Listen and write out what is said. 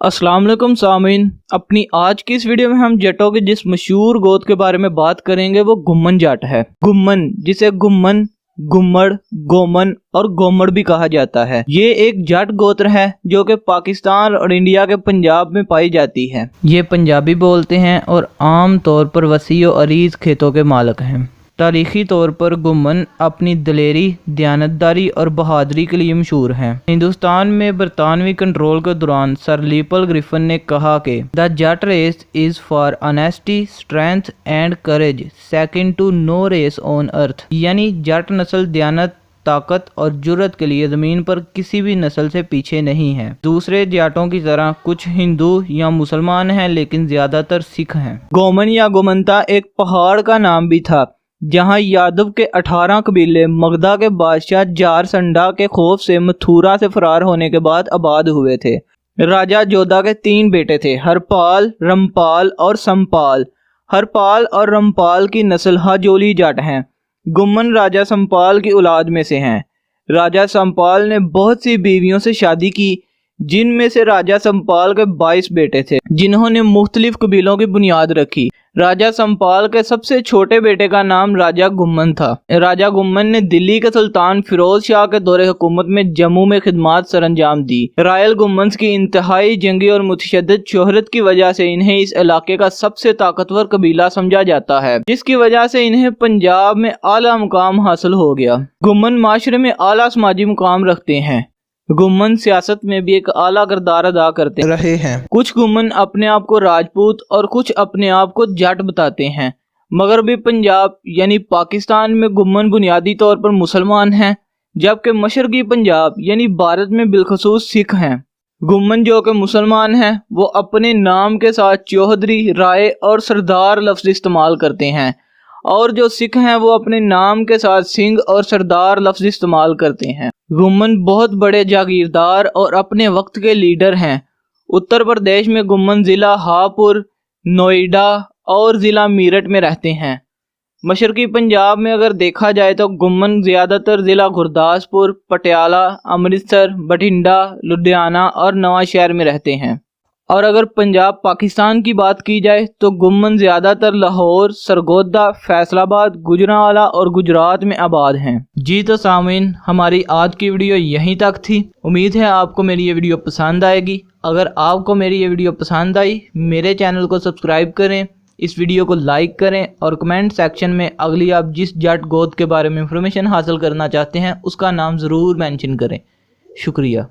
अस्सलाम वालेकुम सामीन, अपनी आज की इस वीडियो में हम जटों के जिस मशहूर गोत के बारे में बात करेंगे वो गुम्मन जट है। गुम्मन, जिसे गुम्मन, गुम्मड़, गोमन और गोमड़ भी कहा जाता है। ये एक जट गोत्र है जो कि पाकिस्तान और इंडिया के पंजाब में पाई जाती है। ये पंजाबी बोलते हैं और आम तौर पर वसी और अरीज खेतों के मालिक हैं। तारीखी तौर पर गुम्मन अपनी दलेरी, दयानतदारी और बहादुरी के लिए मशहूर हैं। हिंदुस्तान में बरतानवी कंट्रोल के दौरान सर लीपल ग्रिफिन ने कहा कि the Jat race is for honesty, strength and courage, second to no race on earth. यानी जट नस्ल दयानत, ताकत और जुर्रत के लिए ज़मीन पर किसी भी नस्ल से पीछे नहीं है। दूसरे जाटों की तरह कुछ हिंदू या मुसलमान हैं, लेकिन ज़्यादातर सिख हैं। गोमन या गोमंता एक पहाड़ का नाम भी था जहां यादव के 18 कबीले मगधा के बादशाह जारसंडा के खौफ से मथुरा से फरार होने के बाद आबाद हुए थे। राजा जोधा के 3 बेटे थे, हरपाल, रमपाल और समपाल। हरपाल और रमपाल की नस्ल हाजोली जट हैं। गुम्मन राजा समपाल की औलाद में से हैं। राजा समपाल ने बहुत सी बीवियों से शादी की, जिनमें से राजा समपाल के 22 बेटे थे, जिन्होंने मुख्तलिफ कबीलों की बुनियाद रखी। राजा समपाल के सबसे छोटे बेटे का नाम राजा गुम्मन था। राजा गुम्मन ने दिल्ली के सुल्तान फिरोज शाह के दौरे हुकूमत में जम्मू में खिदमत सरंजाम दी। रायल गुम्मन्स की इंतहाई जंगी और मुतशद्दिद शोहरत की वजह से इन्हें इस इलाके का सबसे ताकतवर कबीला समझा जाता है, जिसकी वजह से इन्हें पंजाब में आला मुकाम हासिल हो गया। गुम्मन माशरे में आला समाजी मुकाम रखते हैं। गुम्मन सियासत में भी एक आला किरदार अदा करते रहे हैं। कुछ गुम्मन अपने आप को राजपूत और कुछ अपने आप को जट बताते हैं। मगरबी पंजाब यानी पाकिस्तान में गुम्मन बुनियादी तौर पर मुसलमान हैं, जबकि मशरकी पंजाब यानी भारत में बिलखसूस सिख हैं। गुम्मन जो कि मुसलमान हैं वो अपने नाम के साथ चौधरी, राय और सरदार लफ्ज इस्तेमाल करते हैं, और जो सिख हैं वो अपने नाम के साथ सिंह और सरदार लफ्ज इस्तेमाल करते हैं। गुम्मन बहुत बड़े जागीरदार और अपने वक्त के लीडर हैं। उत्तर प्रदेश में गुम्मन ज़िला हापुर, नोएडा और ज़िला मीरठ में रहते हैं। मशरकी पंजाब में अगर देखा जाए तो गुम्मन ज़्यादातर ज़िला गुरदासपुर, पटियाला, अमृतसर, बठिंडा, लुधियाना और नवांशहर में रहते हैं। और अगर पंजाब पाकिस्तान की बात की जाए तो गुम्मन ज़्यादातर लाहौर, सरगोदा, फैसलाबाद, गुजरांवाला और गुजरात में आबाद हैं। जी तो सामीन, हमारी आज की वीडियो यहीं तक थी। उम्मीद है आपको मेरी ये वीडियो पसंद आएगी। अगर आपको मेरी ये वीडियो पसंद आई, मेरे चैनल को सब्सक्राइब करें, इस वीडियो को लाइक करें और कमेंट सेक्शन में अगली आप जिस जट गोत के बारे में इंफॉर्मेशन हासिल करना चाहते हैं उसका नाम ज़रूर मेंशन करें। शुक्रिया।